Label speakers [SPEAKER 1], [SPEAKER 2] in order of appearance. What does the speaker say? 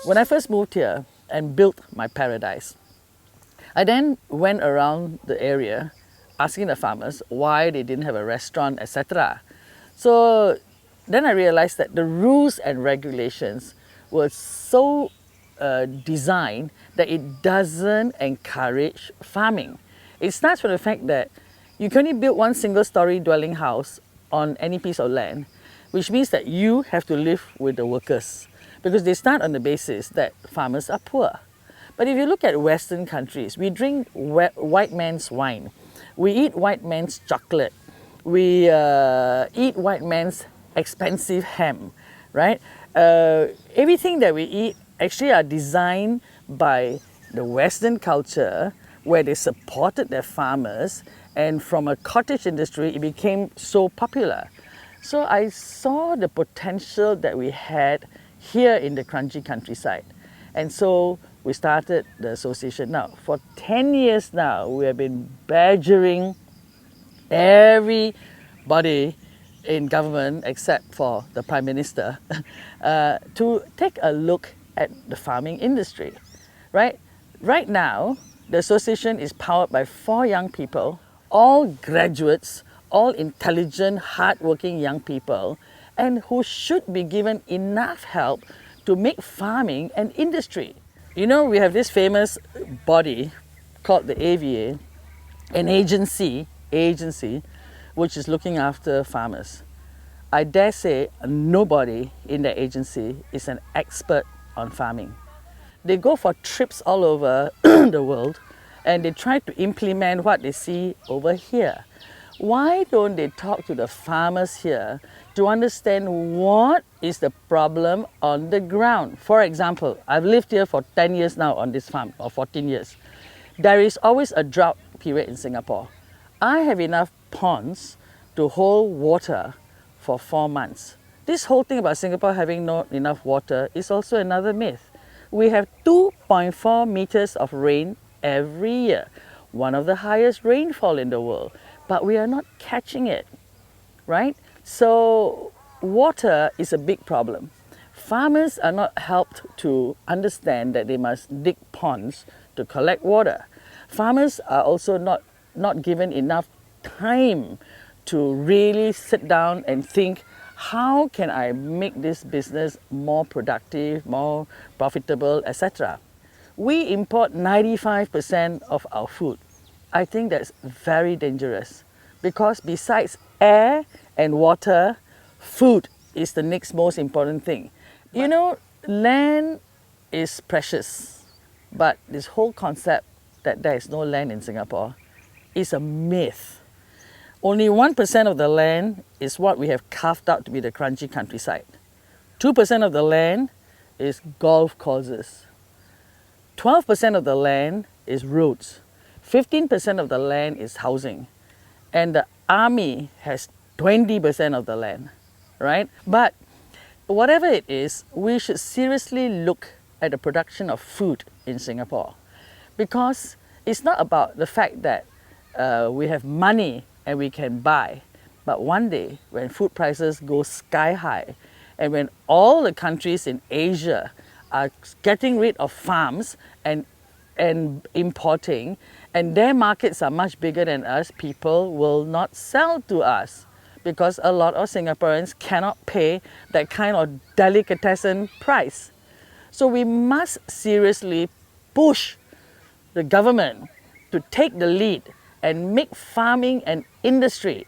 [SPEAKER 1] When I first moved here and built my paradise, I then went around the area asking the farmers why they didn't have a restaurant, etc. So then I realized that the rules and regulations were so designed that it doesn't encourage farming. It starts from the fact that you can only build one single story dwelling house on any piece of land, which means that you have to live with the workers because they start on the basis that farmers are poor. But if you look at Western countries, we drink white man's wine, we eat white man's chocolate, we eat white man's expensive ham, right? Everything that we eat actually are designed by the Western culture where they supported their farmers, and from a cottage industry it became so popular. So I saw the potential that we had here in the Kranji Countryside, and so we started the association. Now for 10 years now we have been badgering everybody in government except for the Prime Minister to take a look at the farming industry, right? Right now the association is powered by 4 young people, all graduates, all intelligent, hardworking young people, and who should be given enough help to make farming an industry. You know, we have this famous body called the AVA, an agency which is looking after farmers. I dare say nobody in the agency is an expert on farming. They go for trips all over the world and they try to implement what they see over here. Why don't they talk to the farmers here to understand what is the problem on the ground? For example, I've lived here for 10 years now on this farm, or 14 years. There is always a drought period in Singapore. I have enough ponds to hold water for 4 months. This whole thing about Singapore having not enough water is also another myth. We have 2.4 meters of rain every year, one of the highest rainfall in the world, but we are not catching it, right? So water is a big problem. Farmers are not helped to understand that they must dig ponds to collect water. Farmers are also not given enough time to really sit down and think, how can I make this business more productive, more profitable, etc. We import 95% of our food. I think that's very dangerous because besides air and water, food is the next most important thing. You know, land is precious, but this whole concept that there is no land in Singapore is a myth. Only 1% of the land is what we have carved out to be the Kranji Countryside. 2% of the land is golf courses. 12% of the land is roads. 15% of the land is housing. And the army has 20% of the land, right? But whatever it is, we should seriously look at the production of food in Singapore, because it's not about the fact that we have money and we can buy, but one day when food prices go sky high and when all the countries in Asia are getting rid of farms and importing, and their markets are much bigger than us, people will not sell to us because a lot of Singaporeans cannot pay that kind of delicatessen price. So we must seriously push the government to take the lead and make farming an industry.